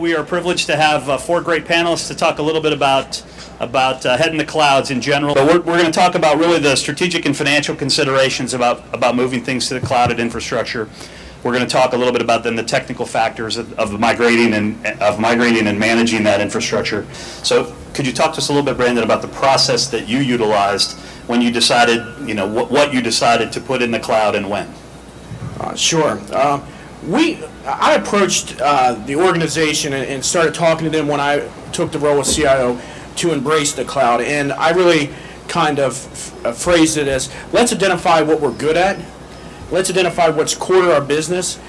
we are privileged to have four great panelists to talk a little bit about heading the clouds in general. But we're going to talk about really the strategic and financial considerations about moving things to the cloud and infrastructure. We're going to talk a little bit about then the technical factors of migrating and managing that infrastructure. So could you talk to us a little bit, Branndon, about the process that you utilized when you decided, what you decided to put in the cloud and when? Sure. I approached the organization and started talking to them when I took the role of CIO to embrace the cloud. And I really kind of phrased it as, let's identify what we're good at, let's identify what's core to our business,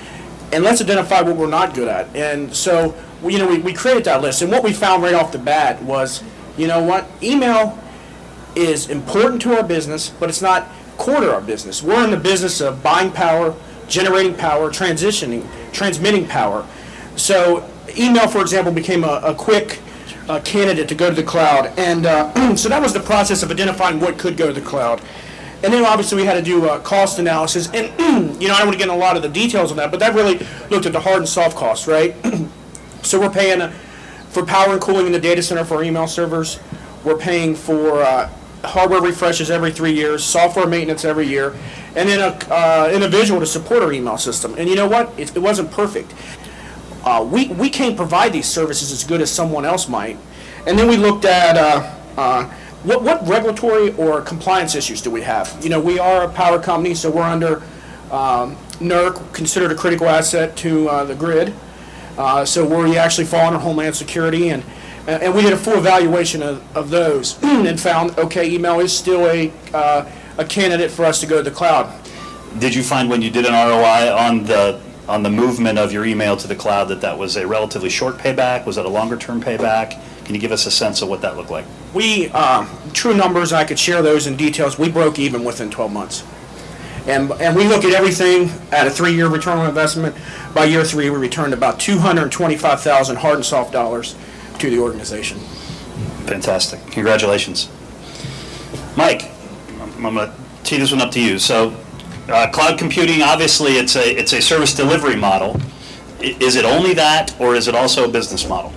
and let's identify what we're not good at. And so, we created that list. And what we found right off the bat was, email is important to our business, but it's not core to our business. We're in the business of buying power, generating power, transmitting power. So email, for example, became a quick candidate to go to the cloud. And so that was the process of identifying what could go to the cloud. And then obviously we had to do a cost analysis. And, I don't want to get into a lot of the details on that, but that really looked at the hard and soft costs, right? So we're paying for power and cooling in the data center for our email servers. We're paying for hardware refreshes every 3 years, software maintenance every year, and then an individual to support our email system. And you know what? It wasn't perfect. We can't provide these services as good as someone else might. And then we looked at what regulatory or compliance issues do we have? We are a power company, so we're under NERC, considered a critical asset to the grid. So we actually fall under Homeland Security, and we did a full evaluation of those and found, okay, email is still a candidate for us to go to the cloud. Did you find when you did an ROI on the movement of your email to the cloud that was a relatively short payback? Was it a longer term payback? Can you give us a sense of what that looked like? We, true numbers, I could share those in details. We broke even within 12 months. And we look at everything at a 3-year return on investment. By year 3, we returned about 225,000 hard and soft dollars to the organization. Fantastic. Congratulations. Mike, I'm going to tee this one up to you. So cloud computing, obviously it's a service delivery model. Is it only that, or is it also a business model?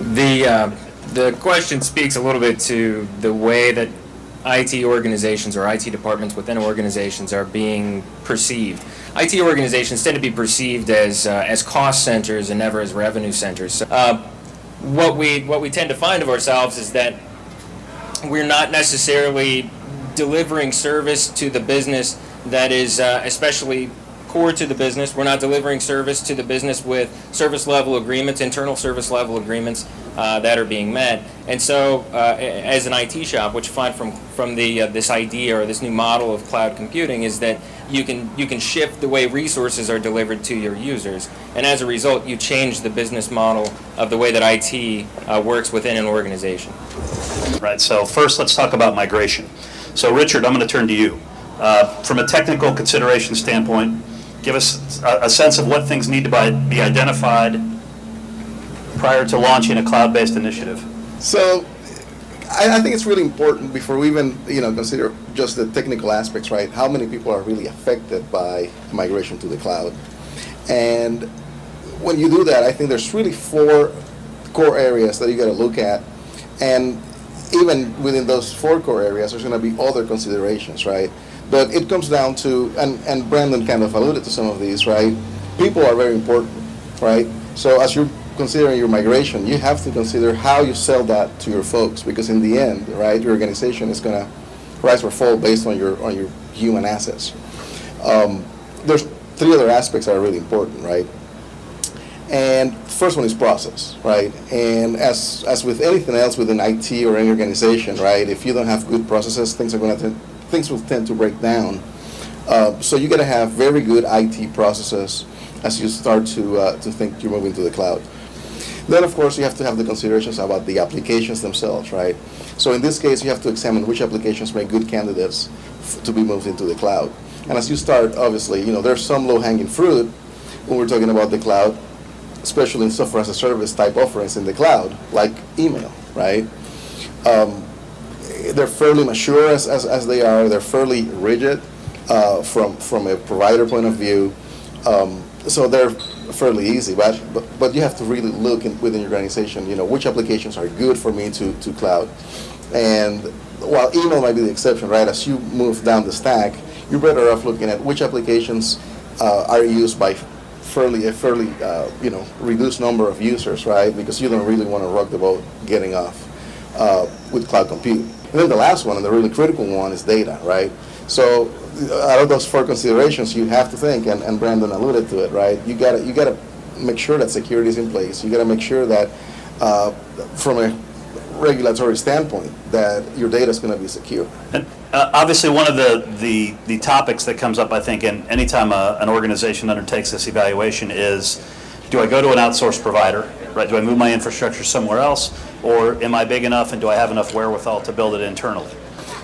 The question speaks a little bit to the way that IT organizations or IT departments within organizations are being perceived. IT organizations tend to be perceived as cost centers and never as revenue centers. So, what we tend to find of ourselves is that we're not necessarily delivering service to the business that is especially core to the business. We're not delivering service to the business with service level agreements, internal service level agreements that are being met. And so as an IT shop, what you find from this idea or this new model of cloud computing is that you can shift the way resources are delivered to your users. And as a result, you change the business model of the way that IT works within an organization. Right, so first let's talk about migration. So Richard, I'm going to turn to you. From a technical consideration standpoint, give us a sense of what things need to be identified prior to launching a cloud-based initiative. So I think it's really important before we even consider just the technical aspects, right? How many people are really affected by migration to the cloud? And when you do that, I think there's really 4 core areas that you got to look at. And even within those 4 core areas, there's going to be other considerations, right? But it comes down to, and Branndon kind of alluded to some of these, right? People are very important, right? So as you're considering your migration, you have to consider how you sell that to your folks, because in the end, right, your organization is going to rise or fall based on your human assets. There's 3 other aspects that are really important, right? And first one is process, right? And as with anything else within IT or any organization, right, if you don't have good processes, things will tend to break down. So you got to have very good IT processes as you start to think you're moving to the cloud. Then, of course, you have to have the considerations about the applications themselves, right? So in this case, you have to examine which applications make good candidates to be moved into the cloud. And as you start, obviously, there's some low-hanging fruit when we're talking about the cloud, especially in software as a service type offerings in the cloud, like email, right? They're fairly mature as they are. They're fairly rigid from a provider point of view. So they're fairly easy, but you have to really look within your organization, which applications are good for me to cloud. And while email might be the exception, right, as you move down the stack, you're better off looking at which applications are used by a fairly reduced number of users, right, because you don't really want to rock the boat getting off with cloud compute. And then the last one, and the really critical one, is data, right? So out of those 4 considerations, you have to think, and Branndon alluded to it, right? You gotta make sure that security is in place. You gotta make sure that from a regulatory standpoint, that your data is going to be secure. And obviously, one of the topics that comes up, I think, in anytime an organization undertakes this evaluation is, do I go to an outsourced provider, right? Do I move my infrastructure somewhere else, or am I big enough and do I have enough wherewithal to build it internally?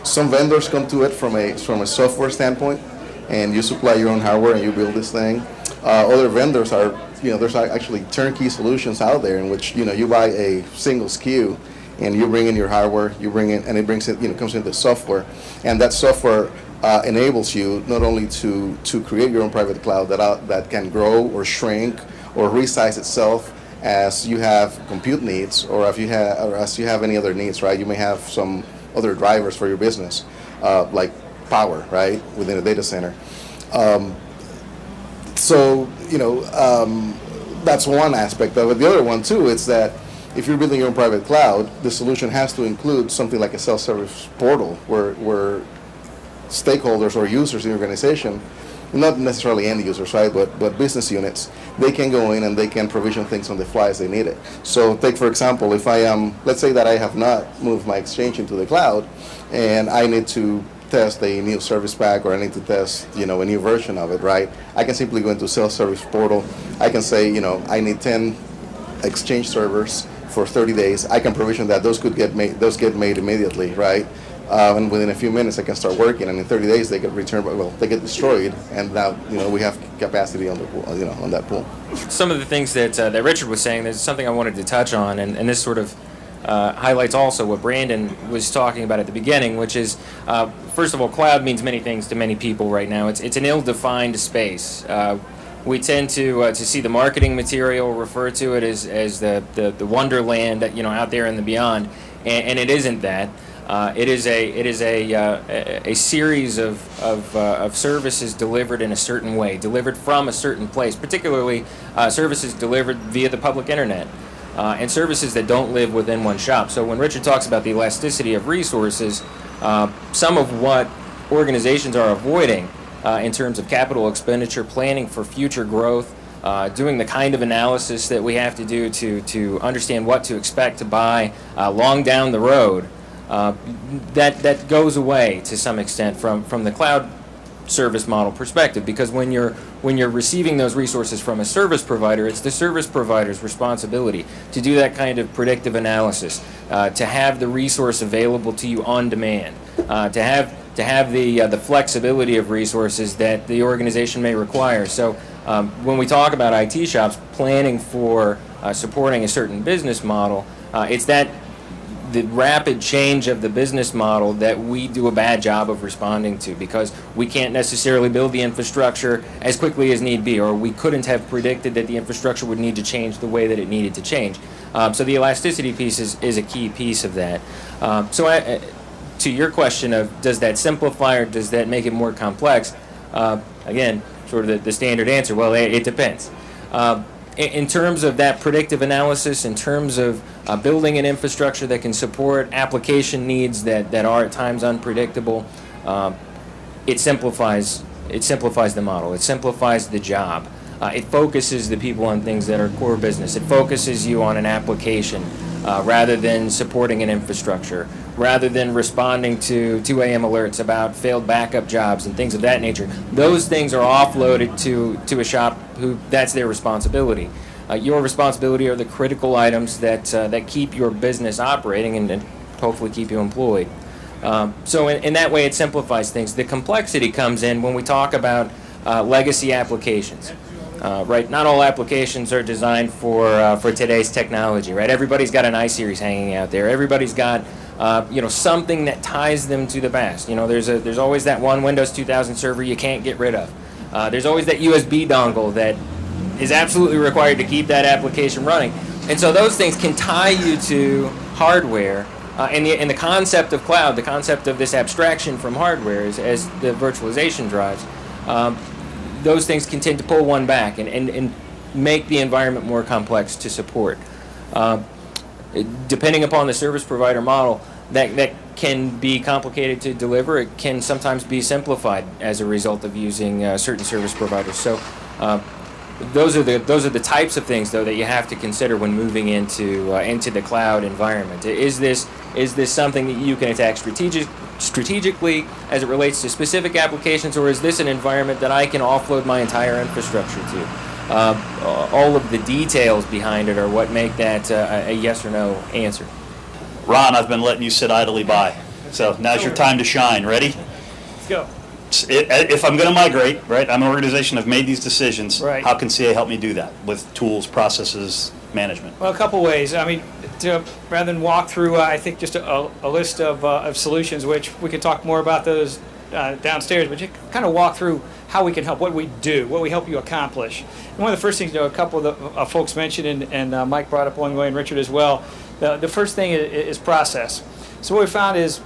Some vendors come to it from a software standpoint, and you supply your own hardware and you build this thing. Other vendors are, there's actually turnkey solutions out there in which, you buy a single SKU and you bring in your hardware, and it brings it, comes into software, and that software enables you not only to create your own private cloud that can grow or shrink or resize itself as you have compute needs, or as you have any other needs, right? You may have some other drivers for your business, like power, right, within a data center. That's one aspect of it. The other one too is that if you're building your own private cloud, the solution has to include something like a self-service portal where stakeholders or users in the organization, not necessarily end users, right, but business units, they can go in and they can provision things on the fly as they need it. So take, for example, if I am, let's say that I have not moved my Exchange into the cloud and I need to test a new service pack, or I need to test, a new version of it, right? I can simply go into self-service portal. I can say, I need 10 Exchange servers for 30 days. I can provision that. Those get made immediately, right? And within a few minutes, I can start working, and in 30 days, they get returned. They get destroyed, and now we have capacity on the pool, on that pool. Some of the things that Richard was saying, there's something I wanted to touch on, and this sort of highlights also what Branndon was talking about at the beginning, which is, first of all, cloud means many things to many people right now. It's an ill-defined space. We tend to see the marketing material refer to it as the wonderland that, out there in the beyond, and it isn't that. It is a series of services delivered in a certain way, delivered from a certain place, particularly services delivered via the public internet, and services that don't live within one shop. So when Richard talks about the elasticity of resources, some of what organizations are avoiding in terms of capital expenditure, planning for future growth, doing the kind of analysis that we have to do to understand what to expect to buy long down the road, that goes away to some extent from the cloud service model perspective, because when you're receiving those resources from a service provider, it's the service provider's responsibility to do that kind of predictive analysis, to have the resource available to you on demand, to have the flexibility of resources that the organization may require. So when we talk about IT shops planning for supporting a certain business model, it's that the rapid change of the business model that we do a bad job of responding to, because we can't necessarily build the infrastructure as quickly as need be, or we couldn't have predicted that the infrastructure would need to change the way that it needed to change. So the elasticity piece is a key piece of that. To your question of does that simplify or does that make it more complex, again, sort of the standard answer, well, it depends. In terms of that predictive analysis, in terms of building an infrastructure that can support application needs that are at times unpredictable, it simplifies the model. It simplifies the job. It focuses the people on things that are core business. It focuses you on an application rather than supporting an infrastructure, rather than responding to 2 a.m. alerts about failed backup jobs and things of that nature. Those things are offloaded to a shop who that's their responsibility. Your responsibility are the critical items that keep your business operating and hopefully keep you employed. So in that way, it simplifies things. The complexity comes in when we talk about legacy applications. Right, not all applications are designed for today's technology. Right, everybody's got an iSeries hanging out there. Everybody's got something that ties them to the past. There's always that one Windows 2000 server you can't get rid of. There's always that USB dongle that is absolutely required to keep that application running. And so those things can tie you to hardware. And the concept of cloud, the concept of this abstraction from hardware as the virtualization drives, those things can tend to pull one back and make the environment more complex to support. Depending upon the service provider model, that can be complicated to deliver. It can sometimes be simplified as a result of using certain service providers. So those are the types of things, though, that you have to consider when moving into the cloud environment. Is this something that you can attack strategically as it relates to specific applications, or is this an environment that I can offload my entire infrastructure to? All of the details behind it are what make that a yes or no answer. Ron, I've been letting you sit idly by, so now's your time to shine. Ready? Let's go. If I'm going to migrate, right, I'm an organization, I've made these decisions. Right. How can CA help me do that with tools, processes, management? Well, a couple ways. I mean, rather than walk through, I think just a list of solutions, which we can talk more about those downstairs, but just kind of walk through how we can help, what we do, what we help you accomplish. And one of the first things, a couple of the folks mentioned, and Mike brought up along the way, and Richard as well, the first thing is process. So what we found is,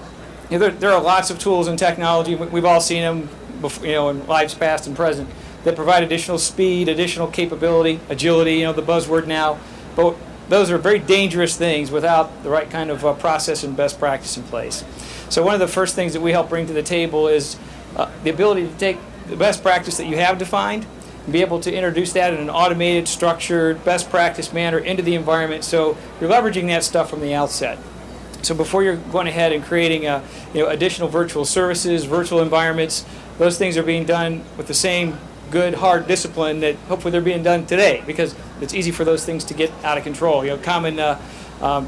there are lots of tools and technology. We've all seen them, before, in lives past and present, that provide additional speed, additional capability, agility. The buzzword now. But those are very dangerous things without the right kind of process and best practice in place. So one of the first things that we help bring to the table is the ability to take the best practice that you have defined and be able to introduce that in an automated, structured, best practice manner into the environment. So you're leveraging that stuff from the outset. So before you're going ahead and creating additional virtual services, virtual environments, those things are being done with the same good, hard discipline that hopefully they're being done today, because it's easy for those things to get out of control. Common kind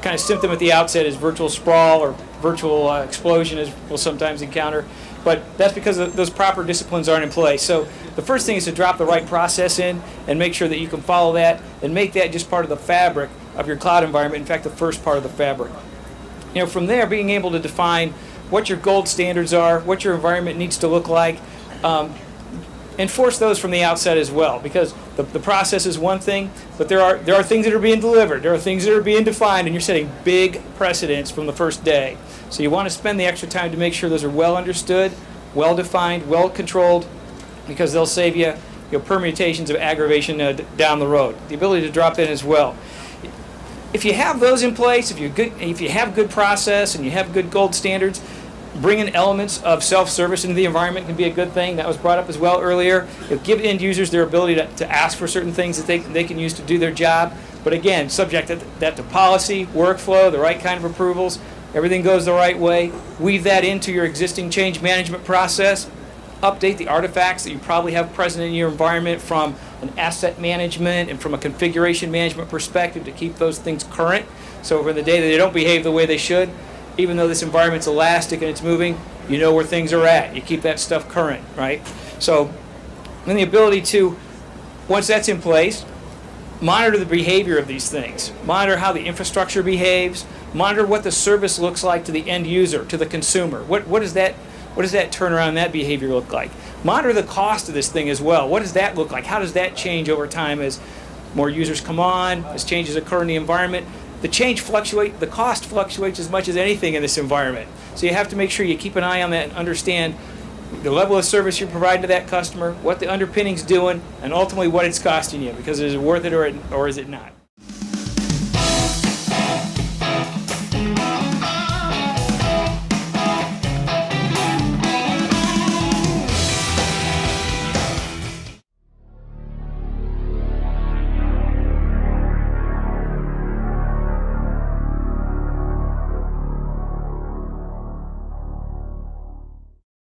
of symptom at the outset is virtual sprawl or virtual explosion, as we'll sometimes encounter. But that's because those proper disciplines aren't in place. So the first thing is to drop the right process in and make sure that you can follow that and make that just part of the fabric of your cloud environment. In fact, the first part of the fabric. From there, being able to define what your gold standards are, what your environment needs to look like, enforce those from the outset as well, because the process is one thing, but there are things that are being delivered, there are things that are being defined, and you're setting big precedents from the first day. So you want to spend the extra time to make sure those are well understood, well defined, well controlled, because they'll save you permutations of aggravation down the road. The ability to drop in as well. If you have those in place, if you have good process and you have good gold standards, bringing elements of self-service into the environment can be a good thing. That was brought up as well earlier. Give end users their ability to ask for certain things that they can use to do their job. But again, subject that to policy, workflow, the right kind of approvals, everything goes the right way. Weave that into your existing change management process. Update the artifacts that you probably have present in your environment from an asset management and from a configuration management perspective to keep those things current. So for the day that they don't behave the way they should, even though this environment's elastic and it's moving, you know where things are at. You keep that stuff current, right? So then the ability to, once that's in place, monitor the behavior of these things. Monitor how the infrastructure behaves. Monitor what the service looks like to the end user, to the consumer. What does that turnaround, that behavior look like? Monitor the cost of this thing as well. What does that look like? How does that change over time as more users come on, as changes occur in the environment? The cost fluctuates as much as anything in this environment. So you have to make sure you keep an eye on that and understand the level of service you're providing to that customer, what the underpinning's doing, and ultimately what it's costing you, because is it worth it or is it not?